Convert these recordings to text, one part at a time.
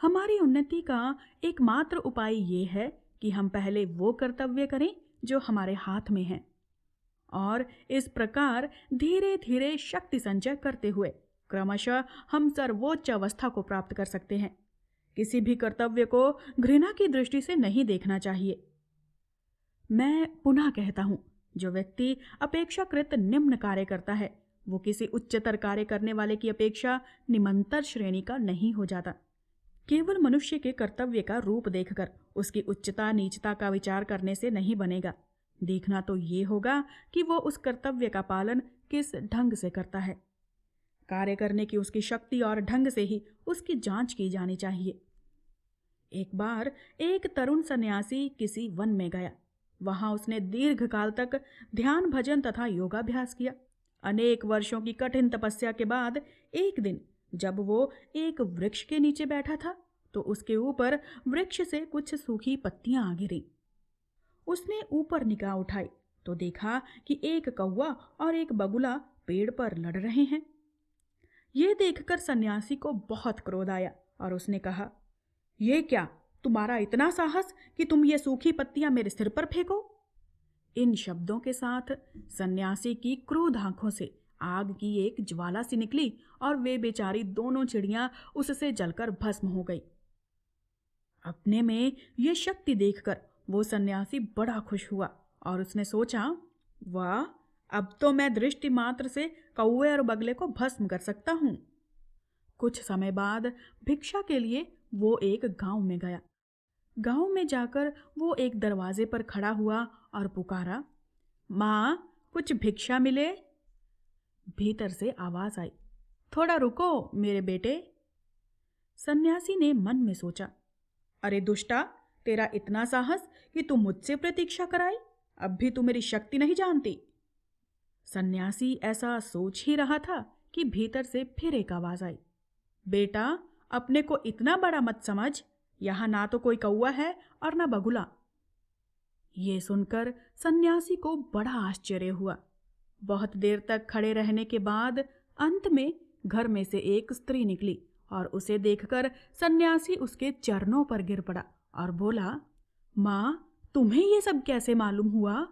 हमारी उन्नति का एकमात्र उपाय ये है कि हम पहले वो कर्तव्य करें जो हमारे हाथ में है, और इस प्रकार धीरे धीरे शक्ति संचय करते हुए क्रमशः हम सर्वोच्च अवस्था को प्राप्त कर सकते हैं। किसी भी कर्तव्य को घृणा की दृष्टि से नहीं देखना चाहिए। मैं पुनः कहता हूं, जो व्यक्ति अपेक्षाकृत निम्न कार्य करता है वो किसी उच्चतर कार्य करने वाले की अपेक्षा निम्नतर श्रेणी का नहीं हो जाता। केवल मनुष्य के कर्तव्य का रूप देखकर उसकी उच्चता नीचता का विचार करने से नहीं बनेगा। देखना तो ये होगा कि वो उस कर्तव्य का पालन किस ढंग से करता है। कार्य करने की उसकी शक्ति और ढंग से ही उसकी जांच की जानी चाहिए। एक बार एक तरुण सन्यासी किसी वन में गया। वहां उसने दीर्घ काल तक ध्यान भजन तथा योगाभ्यास किया। अनेक वर्षों की कठिन तपस्या के बाद एक दिन जब वो एक वृक्ष के नीचे बैठा था तो उसके ऊपर वृक्ष से कुछ सूखी पत्तियां आ गिरी। उसने ऊपर निगाह उठाई तो देखा कि एक कौवा और एक बगुला पेड़ पर लड़ रहे हैं। ये देखकर सन्यासी को बहुत क्रोध आया और उसने कहा, ये क्या, तुम्हारा इतना साहस कि तुम ये सूखी पत्तियां मेरे सिर पर फेंको। इन शब्दों के साथ सन्यासी की क्रोध आंखों से आग की एक ज्वाला सी निकली और वे बेचारी दोनों चिड़ियां उससे जलकर भस्म हो गई। अपने में ये शक्ति देखकर वो सन्यासी बड़ा खुश हुआ और उसने सोचा, वाह, अब तो मैं दृष्टि मात्र से कौवे और बगले को भस्म कर सकता हूँ। कुछ समय बाद भिक्षा के लिए वो एक गांव में गया। गांव में जाकर वो एक दरवाजे पर खड़ा हुआ और पुकारा, माँ, कुछ भिक्षा मिले। भीतर से आवाज आई, थोड़ा रुको मेरे बेटे। सन्यासी ने मन में सोचा, अरे दुष्टा, तेरा इतना साहस कि तू मुझसे प्रतीक्षा कराई, अब भी तू मेरी शक्ति नहीं जानती। सन्यासी ऐसा सोच ही रहा था कि भीतर से फिर एक आवाज आई, बेटा, अपने को इतना बड़ा मत समझ, यहां ना तो कोई कौवा है और ना बगुला। ये सुनकर सन्यासी को बड़ा आश्चर्य हुआ। बहुत देर तक खड़े रहने के बाद अंत में घर में से एक स्त्री निकली और उसे देखकर सन्यासी उसके चरणों पर गिर पड़ा और बोला, माँ, तुम्हें ये सब कैसे मालूम हुआ?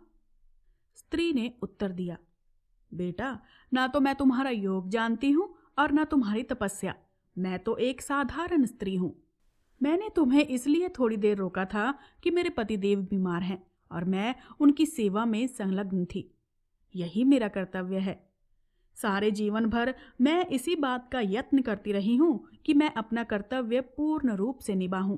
स्त्री ने उत्तर दिया, बेटा, ना तो मैं तुम्हारा योग जानती हूँ और ना तुम्हारी तपस्या। मैं तो एक साधारण स्त्री हूँ। मैंने तुम्हें इसलिए थोड़ी देर रोका था कि मेरे पतिदेव बीमार हैं और मैं उनकी सेवा में संलग्न थी। यही मेरा कर्तव्य है। सारे जीवन भर मैं इसी बात का यत्न करती रही हूँ कि मैं अपना कर्तव्य पूर्ण रूप से निभाऊं।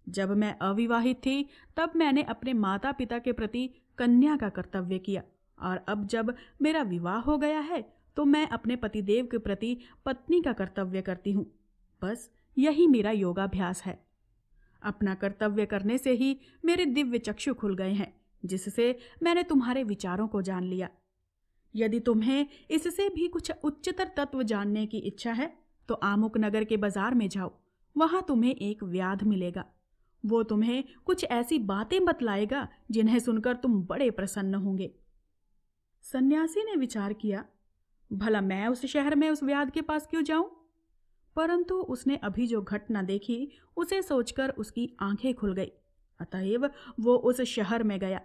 जब मैं अविवाहित थी तब मैंने अपने माता पिता के प्रति कन्या का कर्तव्य किया, और अब जब मेरा विवाह हो गया है तो मैं अपने पतिदेव के प्रति पत्नी का कर्तव्य करती हूँ। बस यही मेरा योगाभ्यास है। अपना कर्तव्य करने से ही मेरे दिव्य चक्षु खुल गए हैं, जिससे मैंने तुम्हारे विचारों को जान लिया। यदि तुम्हें इससे भी कुछ उच्चतर तत्व जानने की इच्छा है तो आमुक नगर के बाजार में जाओ। वहां तुम्हें एक व्याध मिलेगा। वो तुम्हें कुछ ऐसी बातें बतलाएगा जिन्हें सुनकर तुम बड़े प्रसन्न होंगे। सन्यासी ने विचार किया, भला मैं उस शहर में उस व्याध के पास क्यों जाऊं? परंतु उसने अभी जो घटना देखी उसे सोचकर उसकी आंखें खुल गई। अतएव वो उस शहर में गया।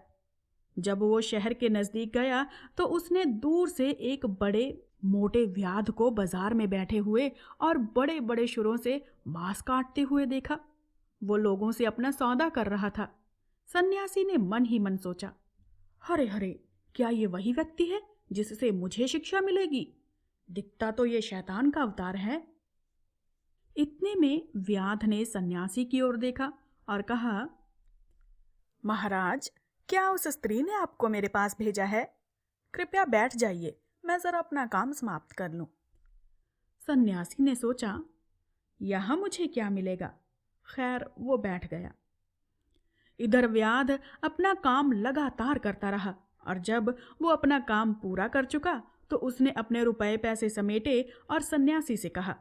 जब वो शहर के नजदीक गया तो उसने दूर से एक बड़े मोटे व्याध को बाजार में बैठे हुए और बड़े बड़े शुरों से मांस काटते हुए देखा। वो लोगों से अपना सौदा कर रहा था। सन्यासी ने मन ही मन सोचा, हरे हरे, क्या ये वही व्यक्ति है जिससे मुझे शिक्षा मिलेगी? दिखता तो ये शैतान का अवतार है। इतने में व्याध ने सन्यासी की ओर देखा और कहा, महाराज, क्या उस स्त्री ने आपको मेरे पास भेजा है? कृपया बैठ जाइए, मैं जरा अपना काम समाप्त कर लूं। सन्यासी ने सोचा, यहां मुझे क्या मिलेगा? खैर, वो बैठ गया। इधर व्याध अपना काम लगातार करता रहा और जब वो अपना काम पूरा कर चुका तो उसने अपने रुपए पैसे समेटे और सन्यासी से कहा,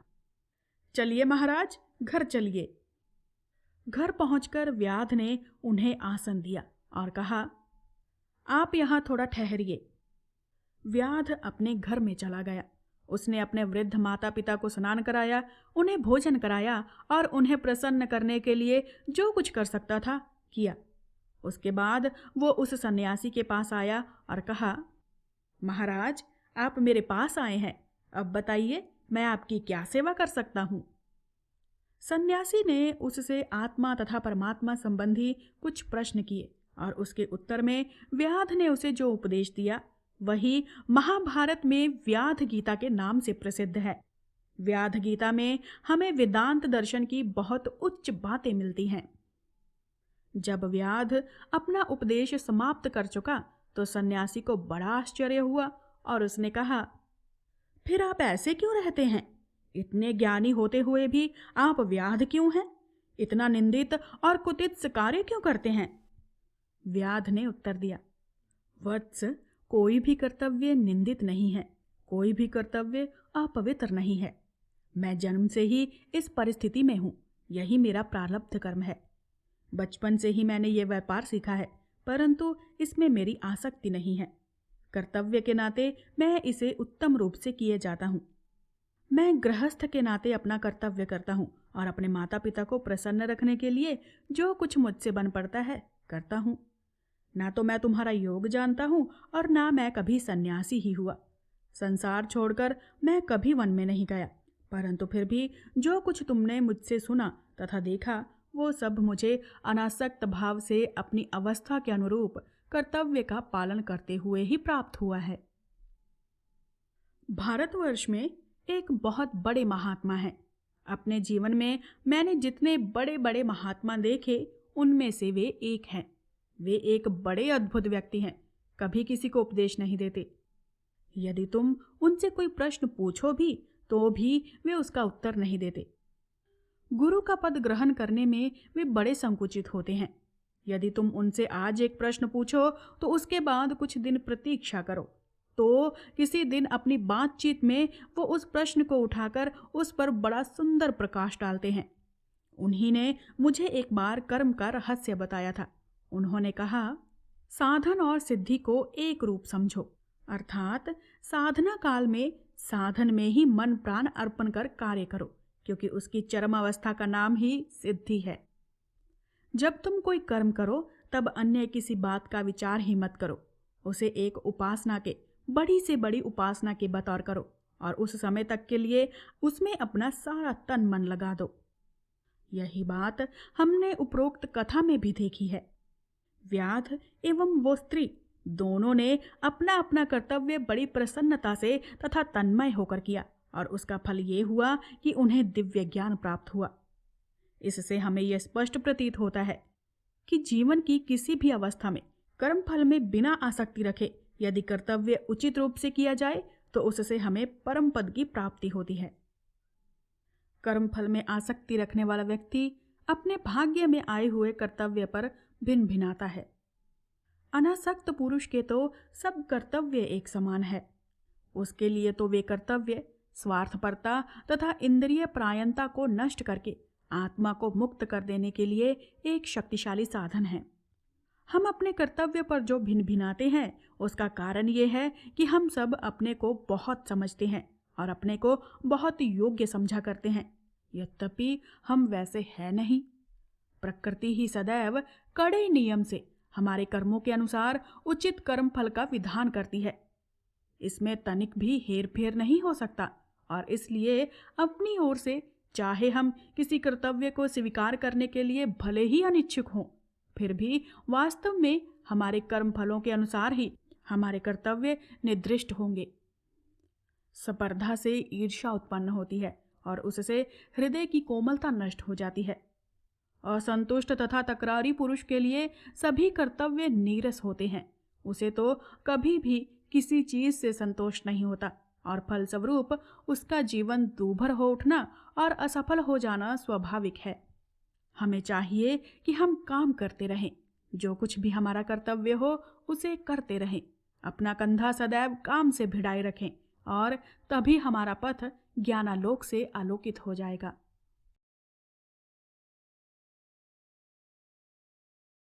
चलिए महाराज, घर चलिए। घर पहुंचकर व्याध ने उन्हें आसन दिया और कहा, आप यहां थोड़ा ठहरिए। व्याध अपने घर में चला गया उसने अपने वृद्ध माता पिता को स्नान कराया, उन्हें भोजन कराया और उन्हें प्रसन्न करने के लिए जो कुछ कर सकता था किया। उसके बाद वो उस सन्यासी के पास आया और कहा, महाराज, आप मेरे पास आए हैं, अब बताइए मैं आपकी क्या सेवा कर सकता हूँ। सन्यासी ने उससे आत्मा तथा परमात्मा संबंधी कुछ प्रश्न किए और उसके उत्तर में व्याध ने उसे जो उपदेश दिया वही महाभारत में व्याध गीता के नाम से प्रसिद्ध है। व्याध गीता में हमें वेदांत दर्शन की बहुत उच्च बातें मिलती हैं। जब व्याध अपना उपदेश समाप्त कर चुका तो सन्यासी को बड़ा आश्चर्य हुआ और उसने कहा, फिर आप ऐसे क्यों रहते हैं? इतने ज्ञानी होते हुए भी आप व्याध क्यों हैं? इतना निंदित और कुत्सित कार्य क्यों करते हैं? व्याध ने उत्तर दिया, वत्स, कोई भी कर्तव्य निंदित नहीं है, कोई भी कर्तव्य अपवित्र नहीं है। मैं जन्म से ही इस परिस्थिति में हूँ, यही मेरा प्रारब्ध कर्म है। बचपन से ही मैंने ये व्यापार सीखा है, परंतु इसमें मेरी आसक्ति नहीं है। कर्तव्य के नाते मैं इसे उत्तम रूप से किए जाता हूँ। मैं गृहस्थ के नाते अपना कर्तव्य करता हूँ और अपने माता पिता को प्रसन्न रखने के लिए जो कुछ मुझसे बन पड़ता है करता हूँ। ना तो मैं तुम्हारा योग जानता हूँ और ना मैं कभी सन्यासी ही हुआ। संसार छोड़कर मैं कभी वन में नहीं गया, परंतु फिर भी जो कुछ तुमने मुझसे सुना तथा देखा वो सब मुझे अनासक्त भाव से अपनी अवस्था के अनुरूप कर्तव्य का पालन करते हुए ही प्राप्त हुआ है। भारतवर्ष में एक बहुत बड़े महात्मा हैं। अपने जीवन में मैंने जितने बड़े बड़े महात्मा देखे उनमें से वे एक हैं। वे एक बड़े अद्भुत व्यक्ति हैं, कभी किसी को उपदेश नहीं देते। यदि तुम उनसे कोई प्रश्न पूछो भी तो भी वे उसका उत्तर नहीं देते। गुरु का पद ग्रहण करने में वे बड़े संकुचित होते हैं। यदि तुम उनसे आज एक प्रश्न पूछो तो उसके बाद कुछ दिन प्रतीक्षा करो, तो किसी दिन अपनी बातचीत में वो उस प्रश्न को उठाकर उस पर बड़ा सुंदर प्रकाश डालते हैं। उन्हीं ने मुझे एक बार कर्म का रहस्य बताया था। उन्होंने कहा, साधन और सिद्धि को एक रूप समझो, अर्थात साधना काल में साधन में ही मन प्राण अर्पण कर कार्य करो, क्योंकि उसकी चरम अवस्था का नाम ही सिद्धि है। जब तुम कोई कर्म करो तब अन्य किसी बात का विचार ही मत करो, उसे एक उपासना के, बड़ी से बड़ी उपासना के बतौर करो और उस समय तक के लिए उसमें अपना सारा तन मन लगा दो। यही बात हमने उपरोक्त कथा में भी देखी है। व्याध एवं वो स्त्री दोनों ने अपना अपना कर्तव्य बड़ी प्रसन्नता से तथा तन्मय होकर किया और उसका फल ये हुआ कि उन्हें दिव्य ज्ञान प्राप्त हुआ। इससे हमें यह स्पष्ट प्रतीत होता है कि जीवन की किसी भी अवस्था में कर्म फल में बिना आसक्ति रखे यदि कर्तव्य उचित रूप से किया जाए तो उससे हमें परम पद की प्राप्ति होती है। कर्म फल में आसक्ति रखने वाला व्यक्ति अपने भाग्य में आए हुए कर्तव्य पर भिन्न भिन्नाता है। अनासक्त पुरुष के तो सब कर्तव्य एक समान है। उसके लिए तो वे कर्तव्य स्वार्थपरता तथा इंद्रिय प्रायणता को नष्ट करके आत्मा को मुक्त कर देने के लिए एक शक्तिशाली साधन है। हम अपने कर्तव्य पर जो भिन्न भिन्नाते हैं उसका कारण ये है कि हम सब अपने को बहुत समझते हैं और अपने को बहुत योग्य समझा करते हैं, यद्यपि हम वैसे हैं नहीं। प्रकृति ही सदैव कड़े नियम से हमारे कर्मों के अनुसार उचित कर्म फल का विधान करती है। इसमें तनिक भी हेर फेर नहीं हो सकता और इसलिए अपनी ओर से चाहे हम किसी कर्तव्य को स्वीकार करने के लिए भले ही अनिच्छुक हों, फिर भी वास्तव में हमारे कर्म फलों के अनुसार ही हमारे कर्तव्य निर्दिष्ट होंगे। स्पर्धा से ईर्ष्या उत्पन्न होती है और उससे हृदय की कोमलता नष्ट हो जाती है। असंतुष्ट तथा तकरारी पुरुष के लिए सभी कर्तव्य नीरस होते हैं। उसे तो कभी भी किसी चीज से संतोष नहीं होता और फलस्वरूप उसका जीवन दूभर हो उठना और असफल हो जाना स्वाभाविक है। हमें चाहिए कि हम काम करते रहें, जो कुछ भी हमारा कर्तव्य हो उसे करते रहें, अपना कंधा सदैव काम से भिड़ाए रखें और तभी हमारा पथ ज्ञानालोक से आलोकित हो जाएगा।